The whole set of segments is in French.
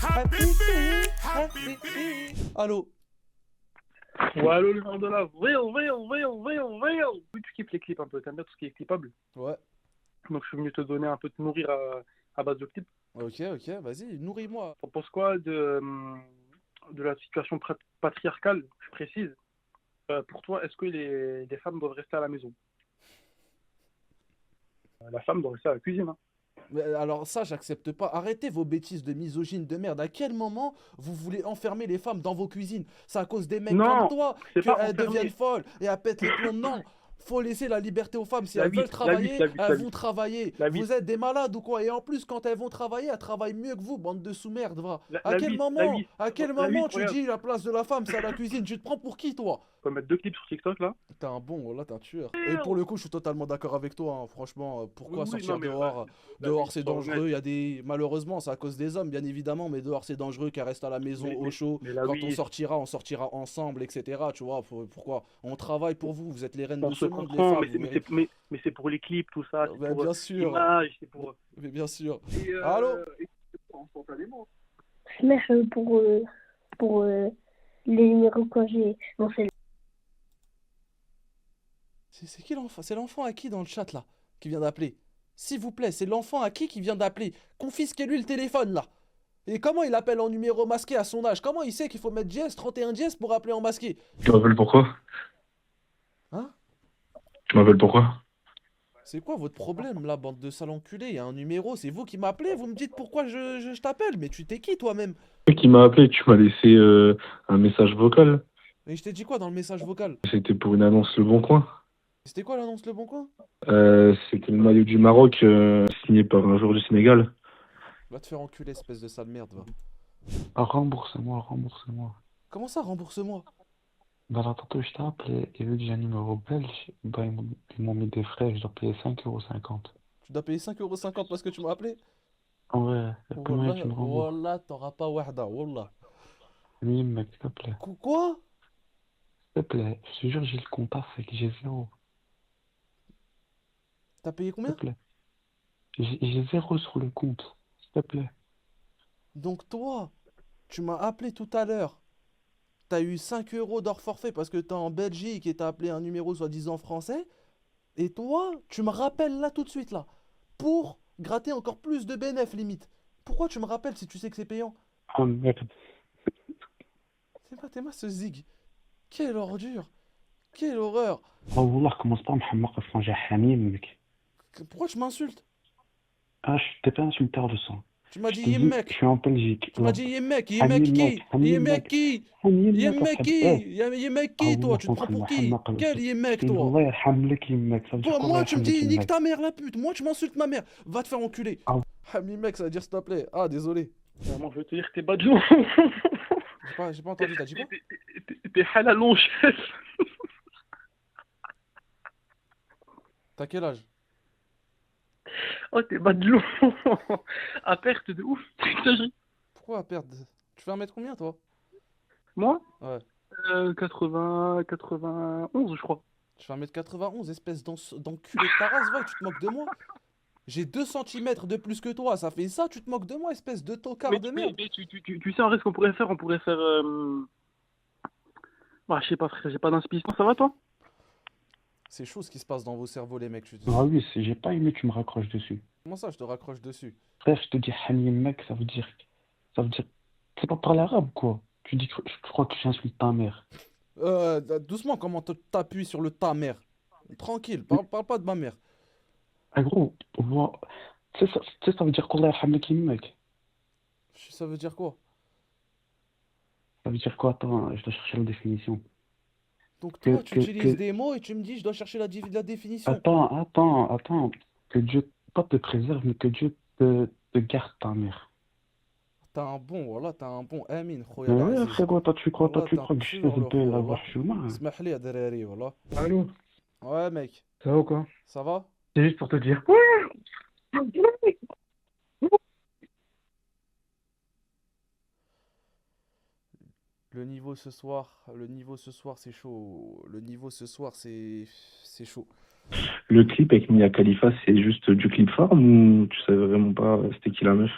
Habibi, Habibi. Allô? Ouais, allô, le nom de la real. Oui, tu kiffes les clips un peu, t'aimes bien tout ce qui est clippable. Ouais. Donc je suis venu te donner un peu de nourrir à base de clips. Ok, vas-y, nourris-moi. T'en penses quoi de la situation patriarcale, je précise. Pour toi, est-ce que les femmes doivent rester à la maison? La femme doit rester à la cuisine, hein. Mais alors ça, j'accepte pas. Arrêtez vos bêtises de misogyne de merde. À quel moment vous voulez enfermer les femmes dans vos cuisines? C'est à cause des mecs comme Non, toi c'est pas qu'elles deviennent enfermé. folles et elles pètent les plombs. Non, faut laisser la liberté aux femmes. Si La elles veulent vitre, la vitre, travailler, la vitre, elles la vont vitre. travailler. La Vous vitre, êtes des malades ou quoi? Et en plus, quand elles vont travailler, elles travaillent mieux que vous, bande de sous-merde, va. la vitre, la vitre, À quel la moment vitre, tu regarde. dis la place de la femme, c'est à la cuisine? Tu te prends pour qui, toi? On peut mettre 2 clips sur TikTok là. T'es un bon, là, t'es un tueur. Et pour le coup, je suis totalement d'accord avec toi, hein. Franchement, Oui, pourquoi oui, non sortir mais dehors? la vie, Dehors, c'est sois honnête. dangereux. Il y a des. Malheureusement, c'est à cause des hommes, bien évidemment, mais dehors, c'est dangereux qu'elles restent à la maison Mais, au mais, chaud. mais la Quand vie, on sortira ensemble, etc. Tu vois, pourquoi? On travaille pour vous. Vous êtes les reines on de se ce monde, les comprend, femmes. Vous méritez. mais c'est pour les clips, tout ça, c'est Ben, pour bien sûr. l'image, c'est pour. Mais bien sûr. Et, Allô? et instantanément. Merci pour les numéros quand j'ai lancé. C'est qui l'enfant? C'est l'enfant à qui dans le chat, là, qui vient d'appeler? S'il vous plaît, c'est l'enfant à qui vient d'appeler? Confisquez-lui le téléphone, là. Et comment il appelle en numéro masqué à son âge? Comment il sait qu'il faut mettre dièse, 31 dièse pour appeler en masqué? Tu m'appelles pourquoi? Hein? Tu m'appelles pourquoi? C'est quoi votre problème là, bande de sales enculés? Il y a un numéro, c'est vous qui m'appelez, vous me dites pourquoi je t'appelle, mais tu t'es qui toi-même? Qui m'a appelé, tu m'as laissé un message vocal. Et je t'ai dit quoi dans le message vocal? C'était pour une annonce Le Bon Coin. C'était quoi l'annonce Le Bon Coin? C'était le maillot du Maroc signé par un joueur du Sénégal. Va te faire enculer, espèce de sale merde, va. Ah, remboursez-moi, remboursez-moi. Comment ça, rembourse-moi? Bah là, tantôt, je t'ai appelé et vu que j'ai un numéro belge, bah, ils m'ont mis des frais, je dois payer 5,50 €. Tu dois payer 5,50 € parce que tu m'as appelé? Ah ouais, y a pas moyen que Wallah, tu me rembourses. wallah, t'auras pas wahda, wallah. Oui, mec, s'il te plaît. Quoi? S'il te plaît, je te jure, j'ai le compte à sec, j'ai 0. T'as payé S'il combien? te plaît. J'ai 0 sur le compte. S'il te plaît. Donc toi, tu m'as appelé tout à l'heure. T'as eu 5 € d'hors forfait parce que t'es en Belgique et t'as appelé un numéro soi-disant français. Et toi, tu me rappelles là tout de suite là. Pour gratter encore plus de bénéf limite. Pourquoi tu me rappelles si tu sais que c'est payant? Oh merde. T'es moi ce zig. Quelle ordure. Quelle horreur. Oh wallah, commence pas à me حماق الفرنجة حميم mec. Pourquoi tu m'insultes? Ah, je t'ai pas insulté de ça. Tu m'as Je dit t'ai dit, je Yemek. suis en Belgique. Tu m'as Alors, dit Yemek. Yemek حميم mec, qui? حميم Yemek mec, qui? حميم mec, Yemek أصحاب qui? إيه. Yemek Ah qui toi? والله Tu te prends كنت pour qui? حماق Quel الأسد. Yemek toi? الله يرحم لك يمك. Ça veut dire Toi, qu'Allah moi, tu me يرحم لك dis nique يمك. ta mère la pute. Moi, tu m'insultes ma mère. Va te faire enculer. Ah, Ah, mi mec, ça veut dire s'il te plaît. Ah, désolé. Vraiment, je vais te dire que t'es badjou. J'ai pas entendu, t'as dit quoi? T'es halal chef. T'as quel âge? Oh, t'es badjou. À perte de ouf. Pourquoi à perdre? Tu fais 1 mètre combien toi? Moi, Ouais. 91, je crois. Tu fais 1 m 91, espèce d'enculé de ta race, va, tu te moques de moi? J'ai 2 centimètres de plus que toi, ça fait ça, tu te moques de moi, espèce de tocard de merde. Mais tu sais, en vrai, ce qu'on pourrait faire, bah, je sais pas, frère, j'ai pas d'inspiration. Ça va, toi? C'est chaud ce qui se passe dans vos cerveaux, les mecs. ah oui, j'ai pas aimé, tu me raccroches dessus. Comment ça, je te raccroche dessus? Frère, je te dis حميم mec, ça veut dire, c'est pas parler arabe quoi. Tu dis que je crois que j'insulte ta mère. Doucement, comment t'appuies sur le ta mère? Tranquille, parle pas de ma mère. Ah gros, moi, tu sais, ça veut dire qu'Allah يرحم لك يمك. Ça veut dire quoi? Ça veut dire quoi? Attends, je dois chercher la définition. Donc Que, toi, tu que, utilises que... des mots et tu me dis, je dois chercher la définition. Attends. Que Dieu, pas te préserve, mais que Dieu te garde ta mère. T'as un bon, voilà, t'as un bon Amin, khoya Mais ouais, العزيز. frérot, toi, tu crois والله que t'as un je fais tueur le de fou, la والله. wahchouma. اسمح لي يا دراري, voilà. Allô, Ouais, mec, ça va ou quoi? ça va? C'est juste pour te dire. Le niveau ce soir, c'est chaud. Le niveau ce soir, c'est chaud. Le clip avec Mia Khalifa, c'est juste du clip forme ou tu savais vraiment pas c'était qui la meuf?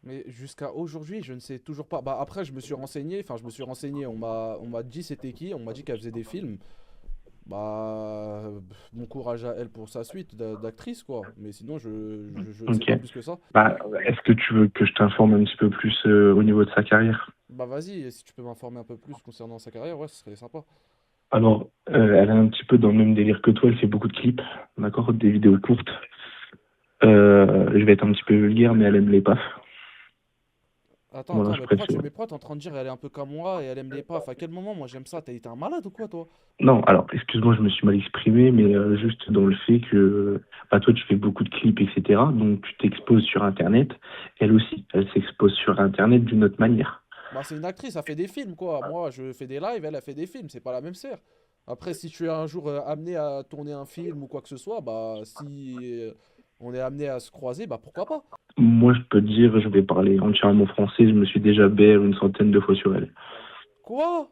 Mais jusqu'à aujourd'hui, je ne sais toujours pas. Bah après, je me suis renseigné, on m'a dit c'était qui, on m'a dit qu'elle faisait des films. Bah, bon courage à elle pour sa suite d'actrice, quoi. Mais sinon, je ne sais Ok. pas plus que ça. Bah, est-ce que tu veux que je t'informe un petit peu plus au niveau de sa carrière? Bah vas-y, si tu peux m'informer un peu plus concernant sa carrière, ouais, ce serait sympa. Alors, elle est un petit peu dans le même délire que toi, elle fait beaucoup de clips, d'accord? Des vidéos courtes. Je vais être un petit peu vulgaire, mais elle aime les paf. Attends, Voilà, attends, je précise. mais pourquoi t'es en train de dire elle est un peu comme moi et elle aime les paf? À quel moment moi j'aime ça? T'as été un malade ou quoi, toi? Non, alors, excuse-moi, je me suis mal exprimé, mais juste dans le fait que bah, toi, tu fais beaucoup de clips, etc. Donc, tu t'exposes sur Internet. Elle aussi, elle s'expose sur Internet d'une autre manière. Bah c'est une actrice, elle fait des films, quoi. Moi, je fais des lives, elle a fait des films, c'est pas la même sphère. Après, si tu es un jour amené à tourner un film ou quoi que ce soit, bah si on est amené à se croiser, bah pourquoi pas? Moi, je peux te dire, je vais parler entièrement français, je me suis déjà BR une centaine de fois sur elle. Quoi?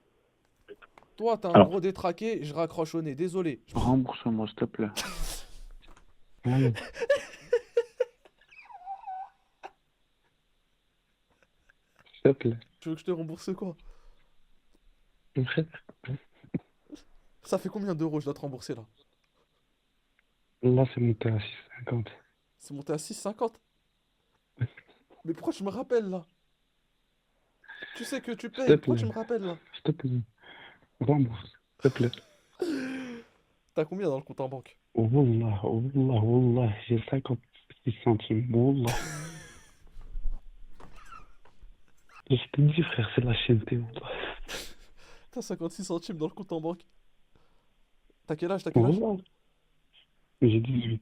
Toi, t'as un Alors, gros détraqué, je raccroche au nez, désolé. rembourse-moi, s'il te plaît. Allez, s'il te plaît. Tu veux que je te rembourse quoi? Frère, Ça fait combien d'euros je dois te rembourser là? là, c'est monté à 6,50. C'est monté à 6,50. Mais pourquoi tu me rappelles là? Tu sais que tu S'il te payes, pourquoi tu plaît, me rappelles là? s'il te plaît. Rembourse, s'il te plaît. T'as combien dans le compte en banque? Wallah, wallah, wallah, j'ai 56 centimes. Wallah. Je te dis, frère, c'est la chaîneté, wallah. T'as 56 centimes dans le compte en banque. T'as quel âge? T'as quel âge? Wallah. J'ai 18.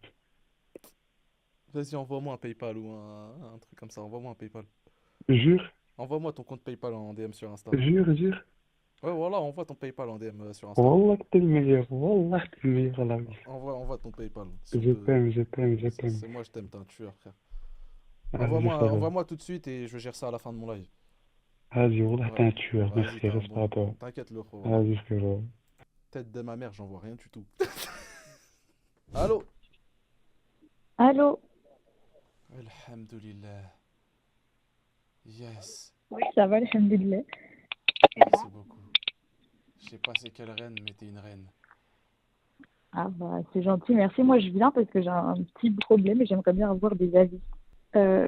Vas-y, envoie-moi un PayPal ou un truc comme ça. Envoie-moi un PayPal. Jure, Envoie-moi ton compte PayPal en DM sur Insta. jure, jure. Ouais, voilà, envoie ton PayPal en DM sur Insta. Wallah que t'es le meilleur. Wallah que t'es le meilleur à la vie. Envoie ton PayPal. Si on Je peut. t'aime, je t'aime, je t'aime. C'est moi, je t'aime, t'es un tueur, frère. Vas-y, frère. Envoie-moi tout de suite et je gère ça à la fin de mon live. Vas-y, wallah, Ouais, t'es un tueur. vas-y, Merci, t'es un respect bon. à toi. T'inquiète, le gros. Vas-y, frère. Tête de ma mère, j'en vois rien du tout. Allô? Allô? Alhamdulillah. Yes. Oui, ça va, alhamdoulilah. Merci beaucoup. Je sais pas c'est quelle reine, mais t'es une reine. Ah bah c'est gentil, merci. Moi je viens parce que j'ai un petit problème et j'aimerais bien avoir des avis. Euh,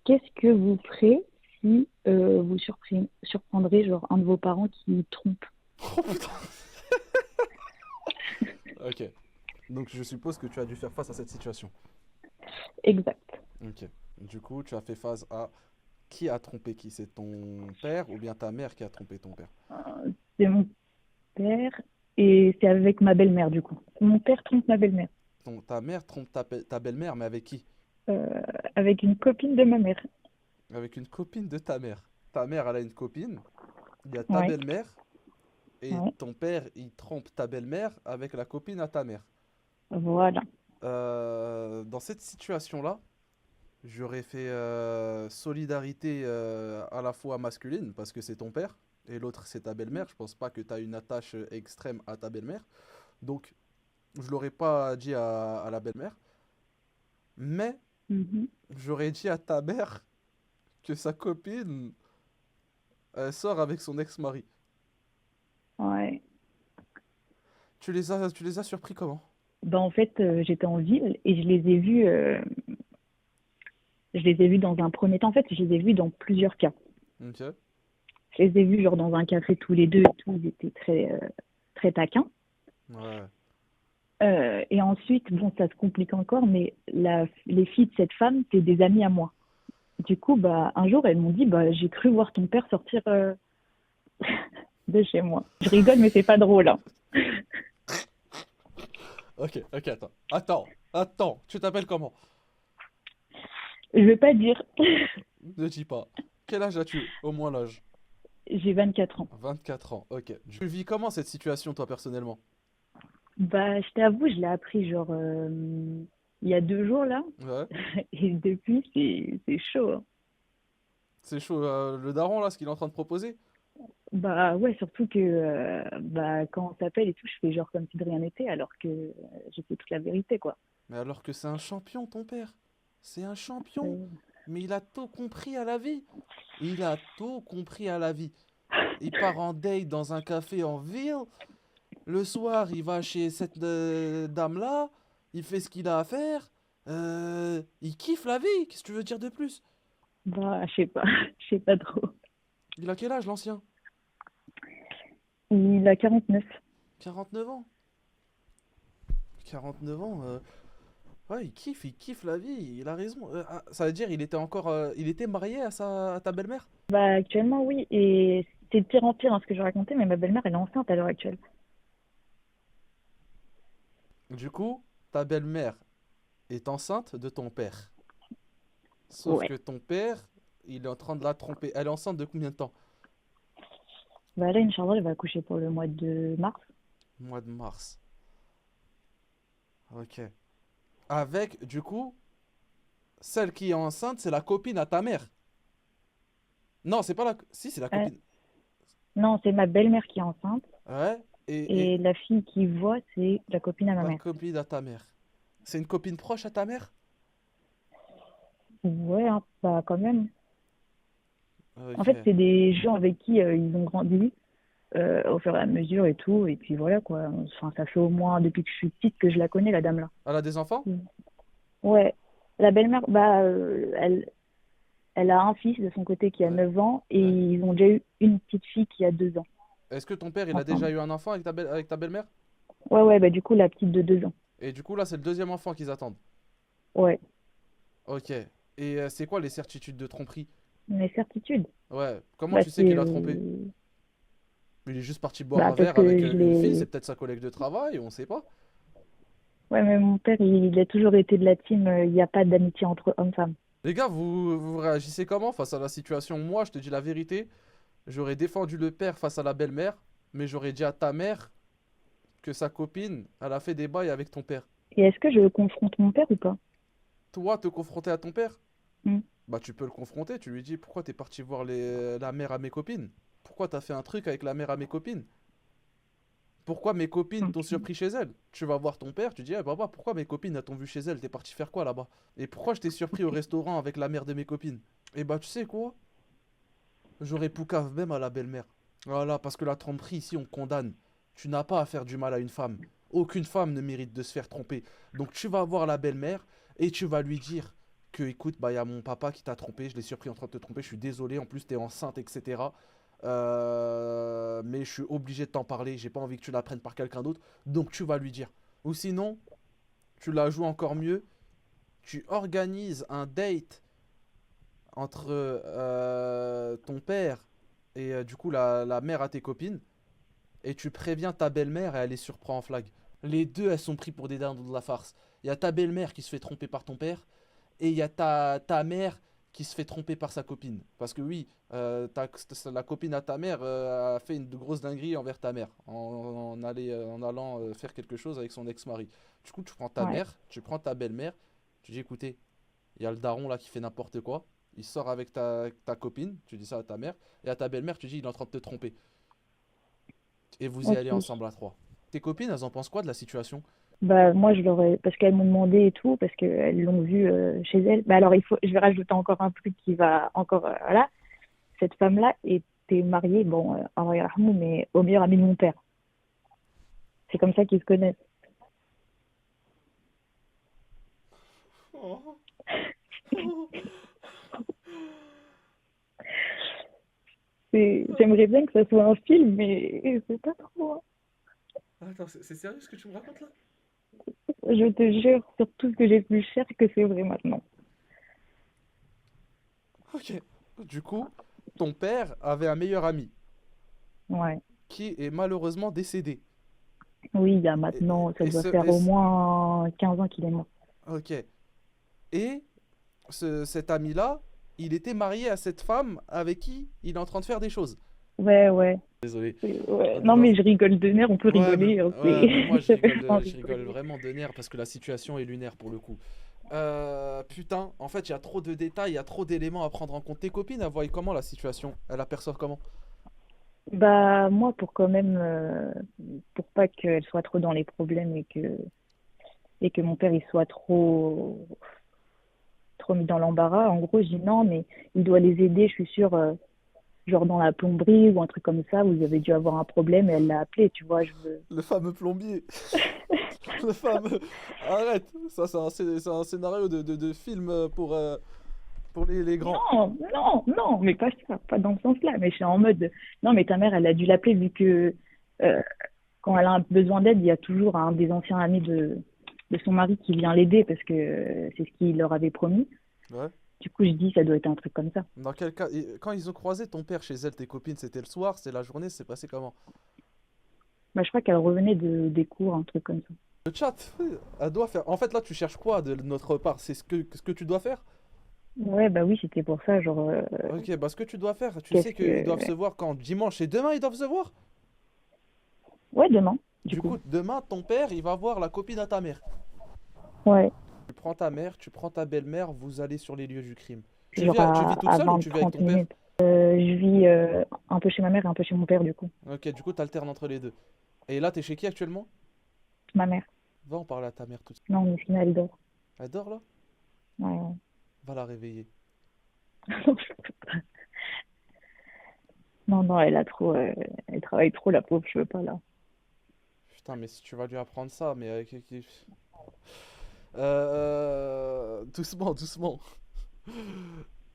Qu'est-ce que vous ferez si vous surprendrez genre un de vos parents qui trompe? Oh putain. Ok. Donc je suppose que tu as dû faire face à cette situation. Exact. Ok. Du coup, tu as fait face à qui a trompé qui? C'est ton père ou bien ta mère qui a trompé ton père? C'est mon père et c'est avec ma belle-mère du coup. Mon père trompe ma belle-mère Ta mère trompe ta belle-mère, mais avec qui? euh, avec une copine de ma mère. Avec une copine de ta mère. Ta mère, elle a une copine, il y a ta Ouais, belle-mère, et ouais, ton père, il trompe ta belle-mère avec la copine à ta mère. voilà. Dans cette situation-là, j'aurais fait solidarité à la fois masculine, parce que c'est ton père, et l'autre c'est ta belle-mère. Je pense pas que tu as une attache extrême à ta belle-mère. Donc, je l'aurais pas dit à la belle-mère, mais Mhm. j'aurais dit à ta mère que sa copine elle sort avec son ex-mari. Ouais. Tu les as surpris comment? Ben, en fait, j'étais en ville et je les ai vus dans un premier temps. En fait, je les ai vus dans plusieurs cas. Ok. Je les ai vus genre dans un café tous les deux et tout. Ils étaient très taquins. Ouais. Et ensuite, bon, ça se complique encore, mais les filles de cette femme, c'est des amies à moi. Du coup, bah, un jour, elles m'ont dit, bah, j'ai cru voir ton père sortir de chez moi. Je rigole, mais c'est pas drôle, hein. Ok, attends. Tu t'appelles comment? Je veux pas dire. Ne dis pas. Quel âge as-tu? Au moins l'âge. J'ai 24 ans. 24 ans, ok. Tu vis comment cette situation, toi, personnellement? Bah, je t'avoue, je l'ai appris genre il y a 2 jours là. Ouais. Et depuis, c'est chaud, hein. C'est chaud, le daron, là, ce qu'il est en train de proposer? Bah ouais, surtout que bah, quand on s'appelle et tout, je fais genre comme si de rien n'était, alors que je sais toute la vérité, quoi. Mais alors que c'est un champion, ton père. C'est un champion. Euh, Mais il a tout compris à la vie. Il a tout compris à la vie. Il part en date dans un café en ville. Le soir, il va chez cette dame-là. Il fait ce qu'il a à faire. Il kiffe la vie. Qu'est-ce que tu veux dire de plus? Bah, je sais pas, je sais pas trop. Il a quel âge, l'ancien? Il a 49. 49 ans. 49 ans. Ouais, il kiffe la vie. Il a raison. Ça veut dire il était marié à ta belle-mère? Bah, actuellement, oui. Et c'est de pire en pire, hein, ce que je racontais, mais ma belle-mère, elle est enceinte à l'heure actuelle. Du coup, ta belle-mère est enceinte de ton père. Sauf Ouais. que ton père, il est en train de la tromper. Elle est enceinte de combien de temps? Bah, là, Inch'Allah, elle va accoucher pour le mois de mars. Mois de mars. Ok. Avec, du coup, celle qui est enceinte, c'est la copine à ta mère. Non, c'est pas la... Si, c'est la Euh, copine. non, c'est ma belle-mère qui est enceinte. Ouais. Et Et la fille qui voit, c'est la copine à ma la mère. copine à ta mère. C'est une copine proche à ta mère? Ouais, hein, bah, quand même. En fait, Ok. c'est des gens avec qui ils ont grandi au fur et à mesure et tout. Et puis voilà, quoi. Enfin, ça fait au moins depuis que je suis petite que je la connais, la dame-là. Elle a des enfants? Mm. Ouais. La belle-mère, bah, elle a un fils de son côté qui a Ouais. 9 ans et Ouais. ils ont déjà eu une petite fille qui a 2 ans Est-ce que ton père, il a déjà ensemble. eu un enfant avec avec ta belle-mère? Ouais, ouais, bah du coup, la petite de 2 ans. Et du coup, là, c'est le deuxième enfant qu'ils attendent. Ouais, Ok. Et c'est quoi les certitudes de tromperie? mes certitudes. Ouais. Comment Bah, tu sais c'est. qu'il a trompé? Il est juste parti boire Bah, un parce verre avec que je une fille, c'est l'ai. peut-être sa collègue de travail, on sait pas. Ouais, mais mon père, il a toujours été de la team, il n'y a pas d'amitié entre hommes-femmes. Les gars, vous réagissez comment face à la situation? Moi, je te dis la vérité, j'aurais défendu le père face à la belle-mère, mais j'aurais dit à ta mère que sa copine, elle a fait des bails avec ton père. Et est-ce que je confronte mon père ou pas? Toi, te confronter à ton père? Hmm. Bah, tu peux le confronter, tu lui dis pourquoi t'es parti voir la mère à mes copines? Pourquoi t'as fait un truc avec la mère à mes copines? Pourquoi mes copines t'ont Ok. surpris chez elles? Tu vas voir ton père, tu dis, eh papa, pourquoi mes copines elles t'ont vu chez elles? T'es parti faire quoi là-bas? Et pourquoi je t'ai surpris au restaurant avec la mère de mes copines? Et bah, tu sais quoi? J'aurais poucave même à la belle-mère. Voilà, parce que la tromperie ici, on condamne. Tu n'as pas à faire du mal à une femme. Aucune femme ne mérite de se faire tromper. Donc tu vas voir la belle-mère et tu vas lui dire que, écoute, bah, il y a mon papa qui t'a trompé, je l'ai surpris en train de te tromper, je suis désolé, en plus t'es enceinte, etc. Mais je suis obligé de t'en parler, j'ai pas envie que tu l'apprennes par quelqu'un d'autre, donc tu vas lui dire. Ou sinon, tu la joues encore mieux, tu organises un date entre ton père et du coup la mère à tes copines, et tu préviens ta belle-mère et elle les surprend en flag. Les deux, elles sont pris pour des dindons de la farce. Il y a ta belle-mère qui se fait tromper par ton père, et il y a ta mère qui se fait tromper par sa copine. Parce que oui, la copine à ta mère a fait une grosse dinguerie envers ta mère, en allant faire quelque chose avec son ex-mari. Du coup, tu prends ta Ouais, mère, tu prends ta belle-mère, tu dis écoutez, il y a le daron là qui fait n'importe quoi. Il sort avec ta copine, tu dis ça à ta mère, et à ta belle-mère, tu dis il est en train de te tromper. Et vous y allez ok. ensemble à trois. Tes copines, elles en pensent quoi de la situation? Bah, moi, je leur ai. Parce qu'elles m'ont demandé et tout, parce qu'elles l'ont vu chez elles. Bah, alors, je vais rajouter encore un truc qui va encore. Voilà. Cette femme-là était mariée, bon, Allah yarhamou, mais au meilleur ami de mon père. C'est comme ça qu'ils se connaissent. Oh. Oh. J'aimerais bien que ça soit un film, mais c'est pas trop, hein. Attends, c'est sérieux ce que tu me racontes là? Je te jure, sur tout ce que j'ai plus cher, que c'est vrai maintenant. Ok. Du coup, ton père avait un meilleur ami Ouais. qui est malheureusement décédé. Oui, il y a Et, maintenant, ça et doit ce, faire et au ce- moins 15 ans qu'il est mort. ok. Et cet ami-là, il était marié à cette femme avec qui il est en train de faire des choses. Ouais, ouais. Désolé. Ouais. Ah, Non, mais je rigole de nerfs, on peut rigoler, hein, Ouais, même moi ça fait vraiment je rigole rigoler. vraiment de nerfs parce que la situation est lunaire pour le coup. Putain, en fait, il y a trop de détails, il y a trop d'éléments à prendre en compte. Tes copines, elles voient comment la situation? Elles aperçoivent comment? Bah, moi, pour quand même, pour pas qu'elle soit trop dans les problèmes et que mon père, il soit trop mis dans l'embarras. En gros, je dis non, mais il doit les aider, je suis sûre, genre dans la plomberie ou un truc comme ça, où ils avaient dû avoir un problème et elle l'a appelé, tu vois. Je veux... Le fameux plombier. Le fameux. Arrête, ça c'est un scénario de film pour les grands. Non, non, non, mais pas ça, pas dans ce sens-là. Mais je suis en mode, non, mais ta mère, elle a dû l'appeler vu que euh, quand elle a besoin d'aide, il y a toujours un des anciens amis de son mari qui vient l'aider parce que c'est ce qu'il leur avait promis. Ouais. Du coup, je dis, ça doit être un truc comme ça. Dans quel cas, quand ils ont croisé ton père chez elle, tes copines, c'était le soir, c'était la journée, c'est passé comment? Bah, je crois qu'elle revenait des cours, un truc comme ça. Le chat, elle doit faire. En fait, là, tu cherches quoi de notre part? C'est ce que tu dois faire? Ouais, bah oui, c'était pour ça, genre, Ok, bah ce que tu dois faire, tu qu'est-ce sais qu'ils doivent que... se voir quand? Dimanche et demain, ils doivent se voir? Ouais, demain, du Du coup. coup, demain, ton père, il va voir la copine à ta mère. Ouais, Tu prends ta mère, tu prends ta belle-mère, vous allez sur les lieux du crime. genre Tu vis toute à seule ou tu vis avec 20-30 ton père? minutes. Je vis un peu chez ma mère et un peu chez mon père, du coup. Ok, du coup, t'alternes entre les deux. Et là, t'es chez qui actuellement? Ma mère. Va en parler à ta mère tout de suite. Non, mais sinon, elle dort. Elle dort là? Ouais, ouais. Va la réveiller. Non, je peux pas. Non, non, elle a trop... elle travaille trop, la pauvre, je veux pas, là. Putain, mais si tu vas lui apprendre ça, mais avec. Doucement, doucement.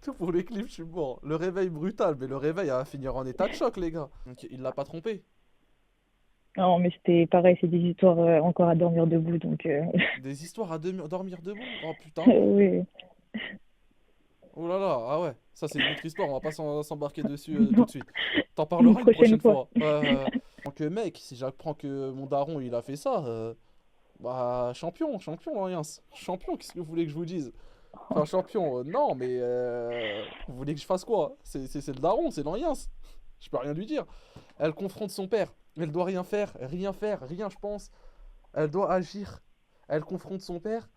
Tout pour les clips, je suis mort. Le réveil brutal, mais le réveil va finir en état de choc, les gars. Donc, il l'a pas trompé. Non, mais c'était pareil, c'est des histoires encore à dormir debout, donc... Des histoires à dormir debout? Oh putain. oui. Oh là là, ah ouais. Ça, c'est une autre histoire, on va pas s'embarquer dessus tout Non, de suite. T'en une parleras une prochaine prochaine fois. fois. En tant que mec, si j'apprends que mon daron il a fait ça, bah champion, champion, hein, Yens. Champion, qu'est-ce que vous voulez que je vous dise? Enfin, champion, non, mais vous voulez que je fasse quoi? C'est le daron, c'est l'Anciens. Je peux rien lui dire. Elle confronte son père. Elle doit rien faire, rien, je pense. Elle doit agir. Elle confronte son père.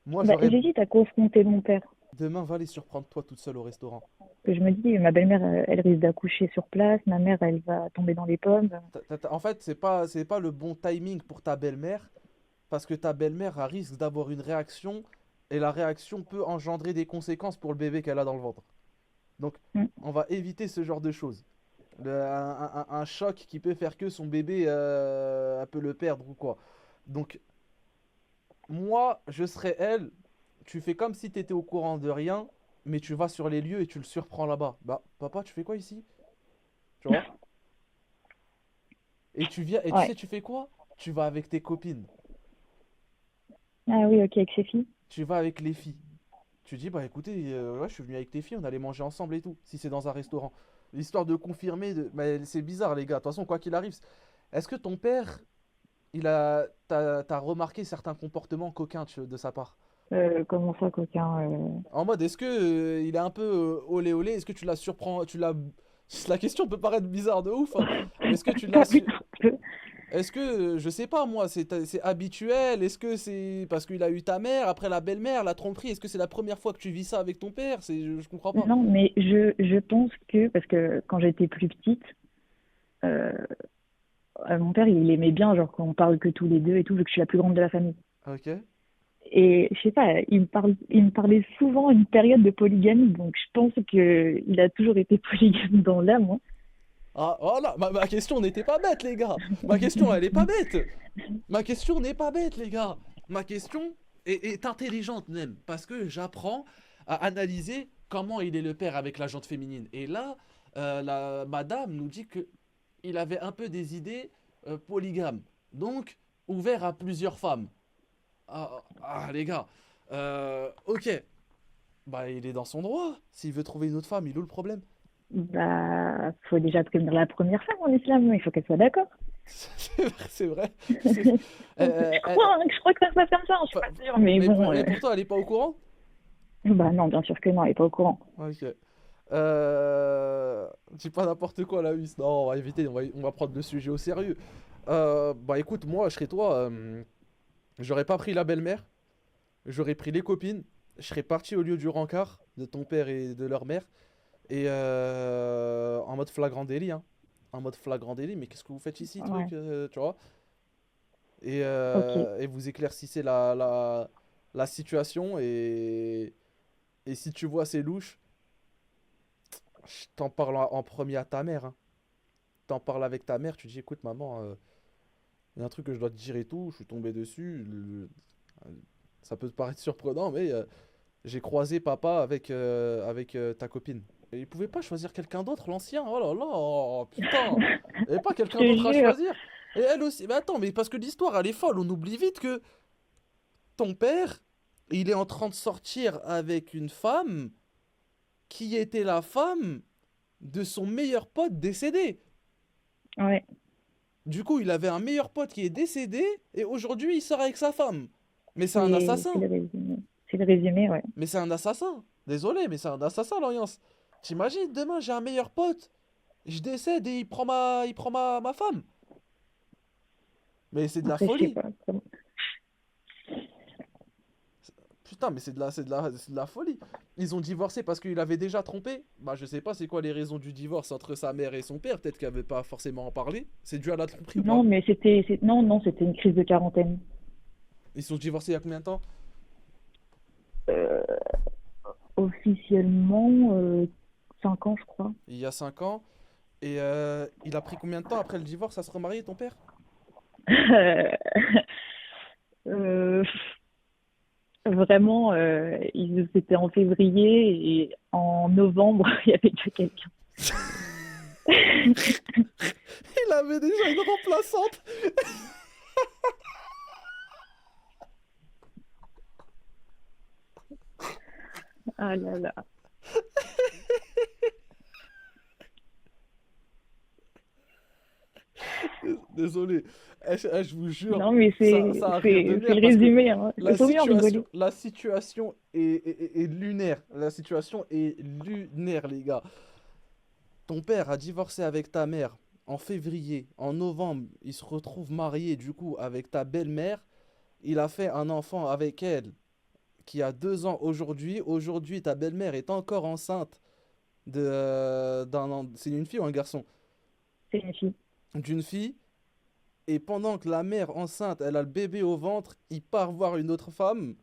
Moi, Bah, j'aurais. j'hésite à confronter mon père. Demain, va les surprendre toi toute seule au restaurant. Que je me dis, ma belle-mère, elle risque d'accoucher sur place, ma mère, elle va tomber dans les pommes. En fait, c'est pas le bon timing pour ta belle-mère. Parce que ta belle-mère a risque d'avoir une réaction. Et la réaction peut engendrer des conséquences pour le bébé qu'elle a dans le ventre. Donc, Mm. on va éviter ce genre de choses. Un choc qui peut faire que son bébé elle peut le perdre ou quoi. Donc, moi, je serais elle. Tu fais comme si tu étais au courant de rien, mais tu vas sur les lieux et tu le surprends là-bas. Bah, papa, tu fais quoi ici? Tu vois? Et tu viens, et tu Ouais. sais, tu fais quoi? Tu vas avec tes copines. Ah oui, ok, avec ses filles. Tu vas avec les filles. Tu dis, bah écoutez, ouais, je suis venu avec tes filles, on allait manger ensemble et tout, si c'est dans un restaurant. L'histoire de confirmer, mais c'est bizarre, les gars. De toute façon, quoi qu'il arrive, est-ce que ton père, t'as remarqué certains comportements coquins de sa part? Comment ça, coquin En mode, est-ce que il est un peu olé olé? Est-ce que tu la surprends? La question peut paraître bizarre de ouf, hein. Mais est-ce que tu l'as Oui, un peu. Est-ce que, je sais pas moi, c'est habituel? Est-ce que c'est parce qu'il a eu ta mère, après la belle-mère, la tromperie? Est-ce que c'est la première fois que tu vis ça avec ton père? Je comprends pas. Non, mais je pense que, parce que quand j'étais plus petite, euh, mon père, il aimait bien, genre, qu'on parle que tous les deux et tout, vu que je suis la plus grande de la famille. Ok. Et je sais pas, il me parlait souvent une période de polygamie, donc je pense que il a toujours été polygame dans l'âme, hein. Ah, voilà, ma question n'était pas bête, les gars. Ma question, elle est pas bête. Ma question n'est pas bête, les gars. Ma question est intelligente même, parce que j'apprends à analyser comment il est le père avec la jante féminine. Et là, la madame nous dit que il avait un peu des idées polygames, donc ouvert à plusieurs femmes. Les gars, ok, bah il est dans son droit. S'il veut trouver une autre femme, il est où le problème? Bah, faut déjà prévenir la première femme en islam, il faut qu'elle soit d'accord. C'est vrai, c'est vrai. C'est- Je crois que ça se passe comme ça, je suis pas sûre, mais mais, bon, mais pour toi, elle est pas au courant? bah non, bien sûr que non, elle est pas au courant. Ok. Dis pas n'importe quoi là, Huss. Non, on va éviter, on va prendre le sujet au sérieux. Bah écoute, moi, je serais toi. J'aurais pas pris la belle-mère, j'aurais pris les copines, je serais parti au lieu du rencard de ton père et de leur mère. Et en mode flagrant délit, hein. En mode flagrant délit, mais qu'est-ce que vous faites ici, Ouais, truc, tu vois? Et, ok. et vous éclaircissez la situation et Et si tu vois c'est louche, je t'en parle en premier à ta mère, hein. T'en parles avec ta mère, tu dis écoute maman, il y a un truc que je dois te dire et tout, je suis tombé dessus. Ça peut te paraître surprenant, mais j'ai croisé papa avec ta copine. Et il pouvait pas choisir quelqu'un d'autre, l'ancien. Oh là là, oh, putain. Il n'y avait pas Je quelqu'un te d'autre à jure. choisir. Et elle aussi. Mais attends, mais parce que l'histoire, elle est folle. On oublie vite que ton père, il est en train de sortir avec une femme qui était la femme de son meilleur pote décédé. Ouais, Du coup, il avait un meilleur pote qui est décédé et aujourd'hui, il sort avec sa femme. Mais c'est un c'est assassin. le résumé. C'est le résumé, ouais. Mais c'est un assassin. Désolé, mais c'est un assassin, l'Alliance. T'imagines, demain, j'ai un meilleur pote. Je décède et il prend ma femme. Mais c'est de la Après, je sais folie. pas. Putain, mais c'est de la folie. Ils ont divorcé parce qu'il avait déjà trompé. Bah, je sais pas c'est quoi les raisons du divorce entre sa mère et son père. Peut-être qu'il avait pas forcément en parlé. C'est dû à la tromperie ou Non, pas? mais non, c'était une crise de quarantaine. Ils sont divorcés il y a combien de temps? Euh, Officiellement, 5 ans, je crois. Il y a 5 ans. Et il a pris combien de temps après le divorce à se remarier, ton père? Euh, Vraiment, c'était en février et en novembre, il y avait déjà quelqu'un. Il avait déjà une remplaçante. Ah là là. Désolé. Je vous jure, Non, mais ça a rire de c'est nerfs le parce que résumé, hein. Il la faut bien rigoler. situation est lunaire. La situation est lunaire, les gars. Ton père a divorcé avec ta mère en février. En novembre, il se retrouve marié, du coup, avec ta belle-mère. Il a fait un enfant avec elle qui a 2 ans aujourd'hui. Aujourd'hui, ta belle-mère est encore enceinte c'est une fille ou un garçon? C'est une fille. D'une fille. Et pendant que la mère enceinte, elle a le bébé au ventre, il part voir une autre femme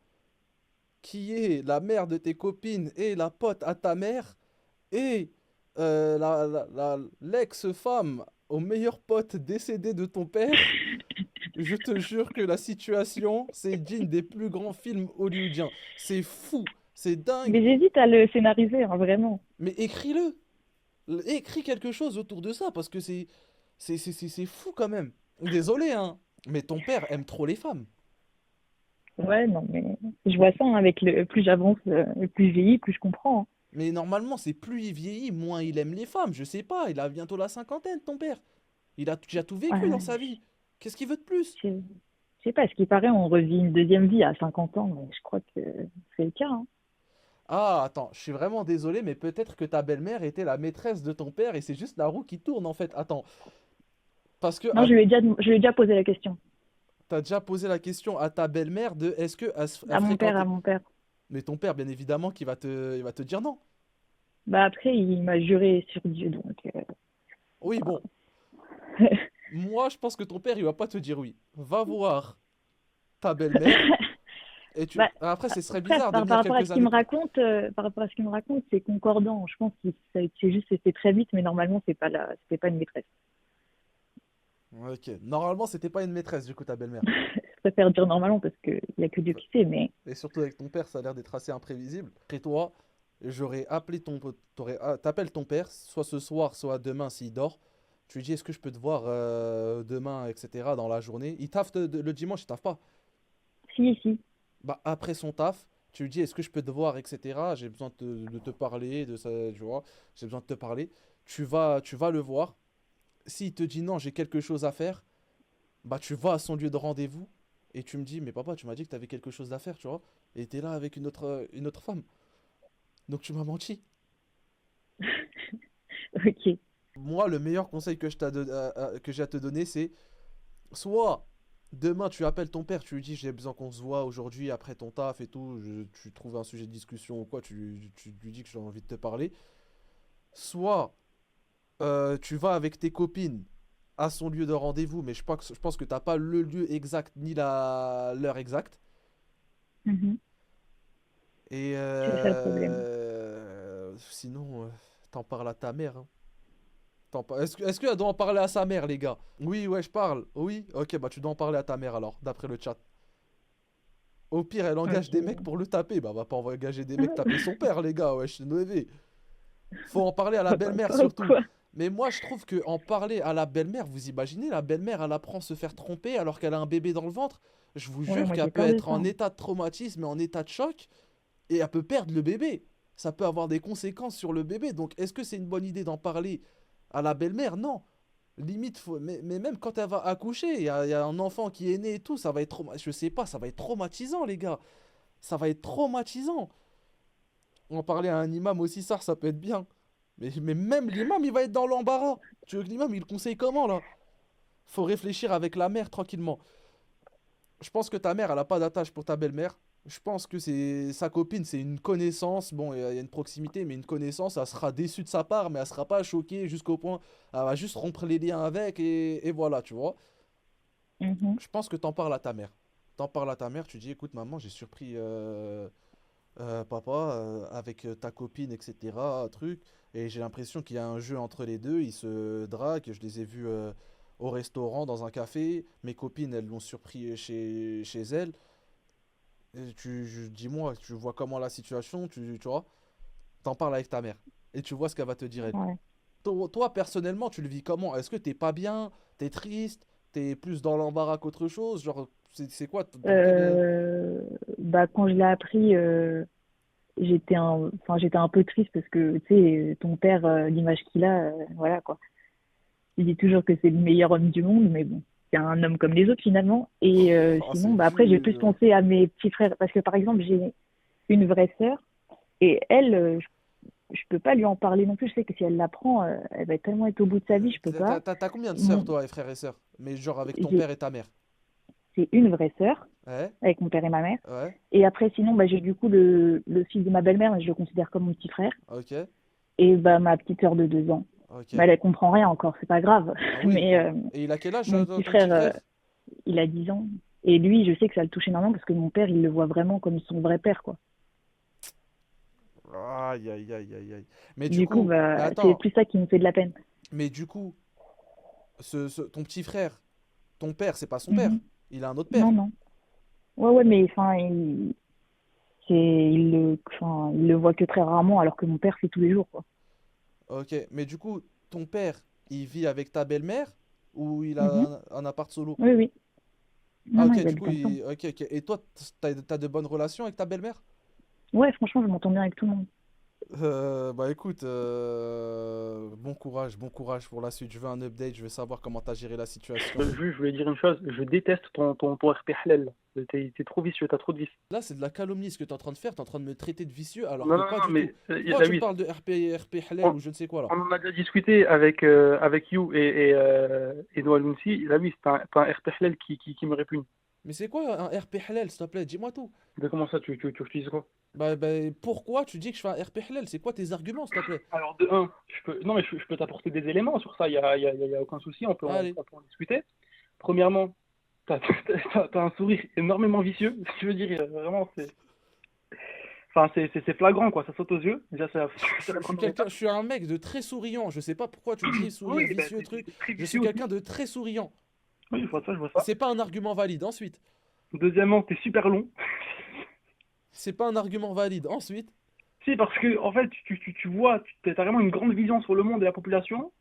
qui est la mère de tes copines et la pote à ta mère et l'ex-femme au meilleur pote décédé de ton père. Je te jure que la situation, c'est digne des plus grands films hollywoodiens. C'est fou, c'est dingue. Mais j'hésite à le scénariser, hein, vraiment. Mais écris-le. Écris quelque chose autour de ça parce que c'est fou quand même. Désolé, hein, mais ton père aime trop les femmes. Ouais, non, mais je vois ça, hein, avec plus j'avance, plus je vieillis, plus je comprends, hein. Mais normalement, c'est plus il vieillit, moins il aime les femmes. Je sais pas, il a bientôt la cinquantaine, ton père. Il a déjà tout vécu dans Ouais, sa vie. Qu'est-ce qu'il veut de plus? je sais pas, ce qui paraît, on revit une deuxième vie à 50 ans, mais je crois que c'est le cas, hein. Ah, attends, je suis vraiment désolé, mais peut-être que ta belle-mère était la maîtresse de ton père et c'est juste la roue qui tourne en fait. Attends, parce que Non, je lui ai déjà posé la question. t'as déjà posé la question à ta belle-mère de est-ce que elle À mon père, à fréquentait. mon père. Mais ton père, bien évidemment, il va te dire non. Bah après, il m'a juré sur Dieu, donc Oui, bon, moi je pense que ton père, il va pas te dire oui. Va voir ta belle-mère et bah, après, ce serait après, bizarre de par, venir par rapport à quelques ce qu'il années me plus. raconte, par rapport à ce qu'il me raconte, c'est concordant. Je pense que c'est juste c'était très vite, mais normalement c'était pas une maîtresse. Ok, normalement, c'était pas une maîtresse, du coup, ta belle-mère. Je préfère dire normalement parce que il y a que Dieu qui sait, mais Et surtout avec ton père, ça a l'air d'être assez imprévisible. Et toi, j'aurais appelé t'appelles ton père, soit ce soir, soit demain s'il dort. Tu lui dis, est-ce que je peux te voir demain, etc., dans la journée. Il taffe le dimanche, il taffe pas. si. Bah, après son taf, tu lui dis, est-ce que je peux te voir, etc. J'ai besoin de te parler, de ça, tu vois. J'ai besoin de te parler. Tu vas le voir. S'il te dit non, j'ai quelque chose à faire, bah tu vas à son lieu de rendez-vous et tu me dis, mais papa, tu m'as dit que tu avais quelque chose à faire, tu vois. Et t'es là avec une autre femme. Donc tu m'as menti. Ok. Moi, le meilleur conseil que j'ai à te donner, c'est soit demain tu appelles ton père, tu lui dis j'ai besoin qu'on se voit aujourd'hui après ton taf et tout, tu trouves un sujet de discussion ou quoi, tu lui dis que j'ai envie de te parler. Soit tu vas avec tes copines à son lieu de rendez-vous, mais je pense que t'as pas le lieu exact ni l'heure exacte. Mhm. Et C'est ça le problème. sinon, t'en parles à ta mère, hein. Est-ce qu'elle doit en parler à sa mère, les gars? Oui, ouais, je parle. Oui? Ok, bah tu dois en parler à ta mère alors, d'après le chat. Au pire, elle engage des mecs Ok. pour le taper. Bah, on va pas engager des mecs taper son père, les gars. Wesh, c'est faut en parler à la belle-mère Pas ou surtout. quoi? Mais moi, je trouve que en parler à la belle-mère, vous imaginez, la belle-mère, elle apprend à se faire tromper alors qu'elle a un bébé dans le ventre. Je vous Ouais, jure moi qu'elle j'ai peut peur de être ça, en hein. état de traumatisme et en état de choc et elle peut perdre le bébé. Ça peut avoir des conséquences sur le bébé. Donc, est-ce que c'est une bonne idée d'en parler à la belle-mère? Non. Limite, mais même quand elle va accoucher, il y a un enfant qui est né et tout, ça va être je sais pas, ça va être traumatisant, les gars. Ça va être traumatisant. En parler à un imam aussi, ça peut être bien. Mais même l'imam, il va être dans l'embarras. Tu veux que l'imam, il le conseille comment, là? Faut réfléchir avec la mère tranquillement. Je pense que ta mère, elle a pas d'attache pour ta belle-mère. Je pense que c'est sa copine, c'est une connaissance. Bon, il y a une proximité, mais une connaissance, elle sera déçue de sa part, mais elle sera pas choquée jusqu'au point. Elle va juste rompre les liens avec et voilà, tu vois. Mhm. Je pense que t'en parles à ta mère. T'en parles à ta mère, tu dis, écoute, maman, j'ai surpris papa, avec ta copine, etc. Truc. Et j'ai l'impression qu'il y a un jeu entre les deux. Ils se draguent. Je les ai vus au restaurant, dans un café. Mes copines, elles l'ont surpris chez elles. Et dis-moi, tu vois comment la situation, tu vois, t'en parles avec ta mère. Et tu vois ce qu'elle va te dire, elle. Ouais. Toi, personnellement, tu le vis comment? Est-ce que t'es pas bien? T'es triste? T'es plus dans l'embarras qu'autre chose? Genre, c'est quoi? Dans quel... Euh, Bah, quand je l'ai appris, j'étais un peu triste parce que, tu sais, ton père, l'image qu'il a, voilà quoi. Il dit toujours que c'est le meilleur homme du monde, mais bon, c'est un homme comme les autres finalement. Et Oh, sinon, c'est bah, après, j'ai plus dur. pensé à mes petits frères parce que, par exemple, j'ai une vraie sœur et elle, je peux pas lui en parler non plus. Je sais que si elle l'apprend, elle va tellement être au bout de sa vie, je peux pas. T'as combien de sœurs, Mon- toi, et frères et sœurs? Mais genre avec ton J'ai père et ta mère. j'ai une vraie sœur Ouais, avec mon père et ma mère. ouais, Et après, sinon, bah, j'ai du coup le fils de ma belle-mère, mais je le considère comme mon petit frère. ok, Et bah, ma petite sœur de 2 ans. ok. Bah, elle comprend rien encore, c'est pas grave. Ah oui, Mais et il a quel âge, mon ton petit ton petit frère, frère? il a 10 ans. Et lui, je sais que ça le touche énormément parce que mon père, il le voit vraiment comme son vrai père, quoi. Aïe, aïe, aïe, aïe, aïe. Mais du Du coup, coup, mais bah, c'est attends, plus ça qui me fait de la peine. mais du coup, ton petit frère, ton père, c'est pas son père. Mhm. Il a un autre Non, père. non. Ouais, ouais, mais enfin, il le voit que très rarement, alors que mon père, c'est tous les jours, quoi. Ok, mais du coup, ton père, il vit avec ta belle-mère ou il a Mhm. un appart solo? Oui, oui. Ah Non, non, ok, ils du coup, habitent ensemble. ok, ok. Et toi, t'as de bonnes relations avec ta belle-mère? Ouais, franchement, je m'entends bien avec tout le monde. Bah écoute, bon courage pour la suite. Je veux un update, je veux savoir comment t'as géré la situation. Juste, je voulais dire une chose, je déteste ton RP halal. T'es trop vicieux, t'as trop de vices. Là, c'est de la calomnie ce que t'es en train de faire. T'es en train de me traiter de vicieux alors Non, que non, pas non, du tout. mais Pourquoi tu me Lewis, parles de RP halal on, ou je ne sais quoi là? on en a déjà discuté avec You et Noah Lounsi. Lewis, t'as un RP halal qui me répugne. Mais c'est quoi un RP halal, s'il te plaît? Dis-moi tout. Mais comment ça, tu utilises quoi? Bah, pourquoi tu dis que je fais un RP halal? C'est quoi tes arguments, s'il te plaît? Alors, de un, non, mais je peux t'apporter des éléments sur ça, y a aucun souci, Allez. on peut en discuter. Premièrement, t'as, t'as un sourire énormément vicieux, si tu veux dire, vraiment, enfin, c'est flagrant, quoi, ça saute aux yeux. Déjà, c'est la première étape. Je suis un mec de très souriant. Je sais pas pourquoi tu dis sourire Oui, ben, vicieux, truc. t'es très Je suis vicieux aussi. quelqu'un de très souriant. Oui, je vois ça. C'est pas un argument valide. Ensuite, Deuxièmement, t'es super long. c'est pas un argument valide. Ensuite, Si, parce que, en fait, tu vois, t'as vraiment une grande vision sur le monde et la population,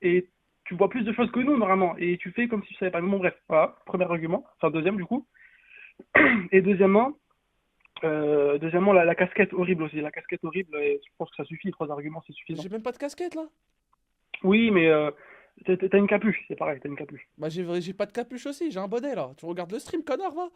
et tu vois plus de choses que nous, normalement, et tu fais comme si tu savais pas. Bon, bref, voilà, premier argument, enfin, deuxième, du coup. Et deuxièmement, la casquette horrible aussi. La casquette horrible, et je pense que ça suffit, 3 arguments, c'est mais suffisant. j'ai même pas de casquette là. Oui, mais t'as une capuche, c'est pareil, t'as une capuche. Bah, j'ai pas de capuche aussi. J'ai un bonnet là. Tu regardes le stream, connard, va.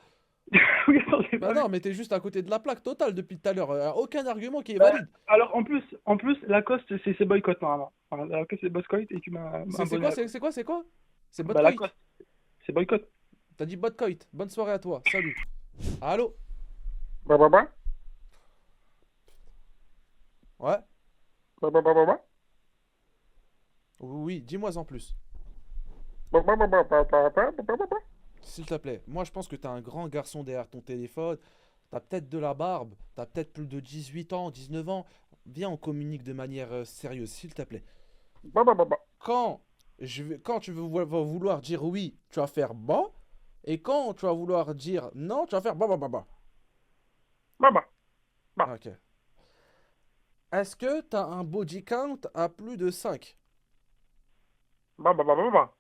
Oui, attends, j'ai Bah pas vu. non, mais t'es juste à côté de la plaque totale depuis tout à l'heure. Aucun argument qui est Euh, valide. alors, en plus, Lacoste, c'est boycott, normalement. Enfin, Lacoste, c'est boycott, et tu m'as un C'est bonnet quoi, à Lacoste. c'est quoi? C'est Bah, Botcoit. Lacoste, c'est boycott. T'as dit Botcoit. Bonne soirée à toi. Salut. Allô? Bah, bah, bah. Ouais? Bah, bah, bah, bah, bah. Oui, dis-moi en plus. Bah, bah, bah, bah, bah, bah, bah, bah, bah, bah. S'il te plaît. Moi, je pense que t'es un grand garçon derrière ton téléphone. t'as peut-être de la barbe, t'as peut-être plus de 18 ans, 19 ans. Viens, on communique de manière sérieuse, s'il te plaît. Bah, bah, bah, bah. Quand tu vas vouloir dire oui, tu vas faire bon. Et quand tu vas vouloir dire non, tu vas faire bah bah bah bah. Bah, bah. Bah. Ok. Est-ce que tu as un body count à plus de 5? Bah, bah, bah, bah, bah.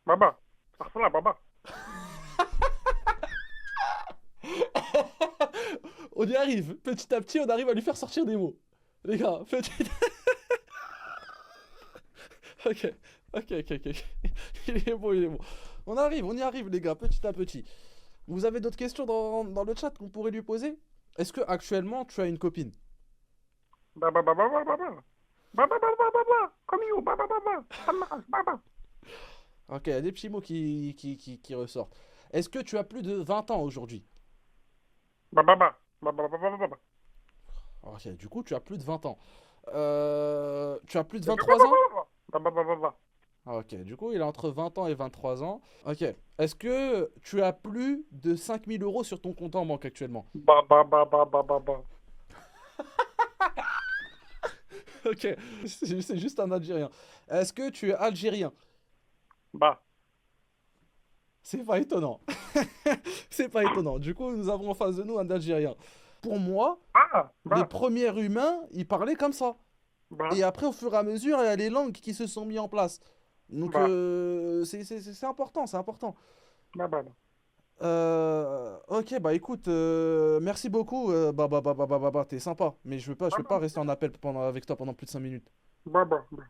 Bah, bah. Astaghfirullah, bah, bah. On y arrive. Petit à petit, on arrive à lui faire sortir des mots. Les gars, petit... Ok, ok. Il est bon, il est bon. On y arrive, les gars, petit à petit. Vous avez d'autres questions dans le chat qu'on pourrait lui poser? Est-ce que actuellement tu as une copine? Bah, bah, bah, bah, bah, bah, bah. Bah, bah, bah, bah, bah, bah. Comme you, bah, bah, bah, bah. Ça marche, bah, bah. Ok, il y a des petits mots qui ressortent. Est-ce que tu as plus de 20 ans aujourd'hui? Bah, bah, bah. Bah, bah, bah, bah, bah, bah. Ok, du coup, tu as plus de 20 ans. Tu as plus de Bah, bah, 23 bah, ans? bah, bah, bah, bah, bah. Ah, ok, du coup, il est entre 20 ans et 23 ans. Ok. Est-ce que tu as plus de 5 000 € sur ton compte en banque actuellement? Bah, bah, bah, bah, bah, bah, bah. Ok, c'est juste un Algérien. Est-ce que tu es algérien? Bah. C'est pas étonnant. C'est pas étonnant. Du coup, nous avons en face de nous un Algérien. Pour moi, Ah, les bah, premiers humains, ils parlaient comme ça. bah, Et après, au fur et à mesure, il y a les langues qui se sont mis en place. Donc, bah, c'est important, c'est important. bah, bah, bah. Ok, bah écoute, merci beaucoup. T'es sympa. Mais je veux pas rester en appel avec toi pendant plus de 5 minutes. Bah, bah, bah.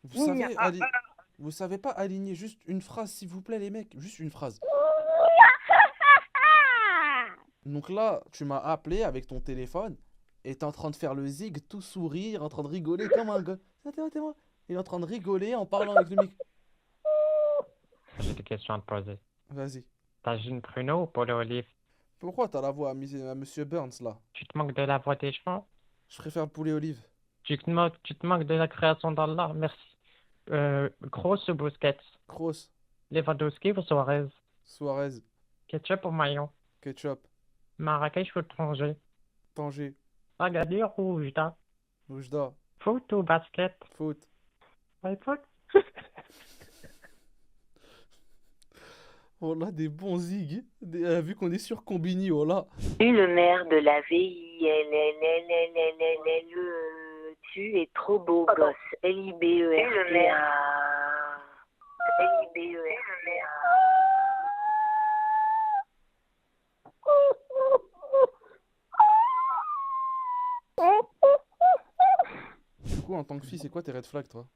Vous savez, vous savez pas aligner juste une phrase, s'il vous plaît, les mecs? Juste une phrase. Donc là, tu m'as appelé avec ton téléphone et t'es en train de faire le zig, tout sourire, en train de rigoler comme un gars. Ah, t'es moi. Il est en train de rigoler en parlant avec le micro. J'ai des questions à te poser. Vas-y. T'as Gin Pruneau ou Polo Olive? Pourquoi t'as la voix à Monsieur Burns là? Tu te manques de la voix des chevaux? Je préfère le poulet olive. Tu te manques de la création d'Allah? Merci. Grosse ou Busquets? Kroos, Lewandowski ou Suarez? Suarez, Ketchup ou maillot? ketchup, Marrakech ou Tanger? Tanger, Agadir ou Oujda? Oujda, Foot ou basket? foot. Ouais, foot. Oh là, des bons zigs. Vu qu'on est sur Combini, oh là. Une mère de la VILLLLLLLE. Tu es trop beau gosse. LIBERTA. LIBERTA. Du coup, en tant que fille, c'est quoi tes red flags, toi?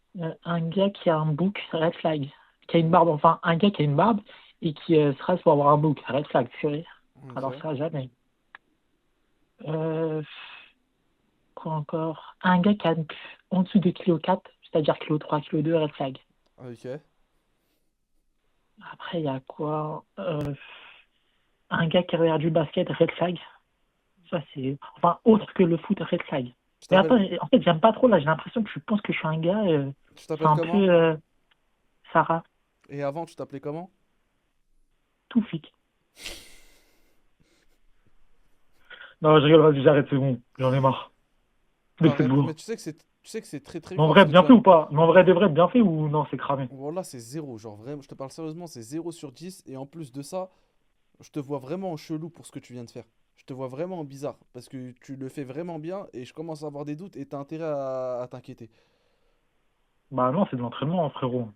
Un gars qui a un bouc, red flag. Qui a une barbe, enfin, un gars qui a une barbe et qui se rase pour avoir un bouc, red flag, purée. Alors Ok. ça, jamais. Euh, quoi encore? Un gars qui a en dessous de kilo 4, c'est-à-dire kilo 3, kilo 2, red flag. Ok. Après, il y a quoi? Un gars qui regarde du basket, red flag. Ça, c'est... Enfin, autre que le foot, red flag. Tu Mais attends, t'appelles en fait, j'aime pas trop, là, j'ai l'impression que je pense que je suis un gars... tu c'est t'appelles un comment? peu... Sarah, Et avant, tu t'appelais comment? tout flic. Non, je rigole, vas-y, j'arrête, c'est bon. J'en ai marre. De cette Arrête. voix. Mais tu sais que c'est très très Mais en grave vrai, ce que bien tu fait viens. ou pas? Mais en vrai, de vrai, bien fait ou non, c'est cramé? Voilà, c'est zéro. Genre vraiment, je te parle sérieusement, c'est 0 sur 10. Et en plus de ça, je te vois vraiment en chelou pour ce que tu viens de faire. Je te vois vraiment en bizarre. Parce que tu le fais vraiment bien et je commence à avoir des doutes et t'as intérêt à t'inquiéter. Bah non, c'est de l'entraînement, hein, frérot.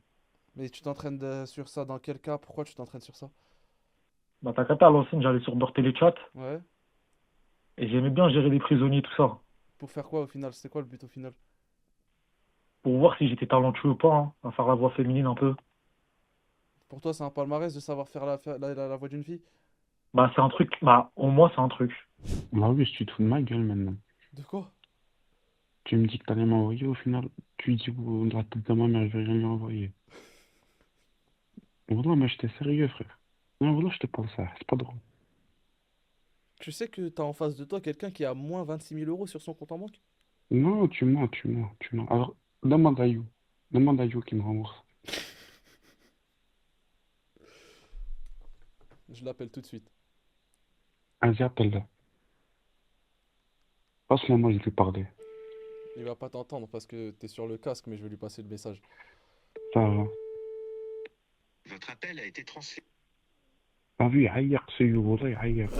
Mais tu t'entraînes sur ça dans quel cas? Pourquoi tu t'entraînes sur ça? Bah t'as qu'à à l'ancienne, j'allais sur Bortel les chats Ouais. et j'aimais bien gérer les prisonniers, tout ça. Pour faire quoi au final? C'est quoi le but au final? Pour voir si j'étais talentueux ou pas, hein, à faire la voix féminine un peu. Pour toi, c'est un palmarès de savoir faire la voix d'une fille? Bah c'est un truc, bah au moins c'est un truc. Bah oui, tu te fous de ma gueule maintenant. De quoi? Tu me dis que t'allais m'envoyer, au final, tu dis oh, la tête de ma mère, je vais rien lui envoyer. Voilà, moi j'étais sérieux, frère. Non, voilà, je te parle ça, c'est pas drôle. Tu sais que t'as en face de toi quelqu'un qui a moins 26 000 € sur son compte en banque? Non, tu mens. Alors, demande à You. Demande à You qui me rembourse. Je l'appelle tout de suite. Vas-y, appelle-le. Passe-le moi, je vais lui parler. Il va pas t'entendre parce que t'es sur le casque, mais je vais lui passer le message. Ça va. Votre appel a été transféré. T'as vu, يعيق سيو والله يعيق.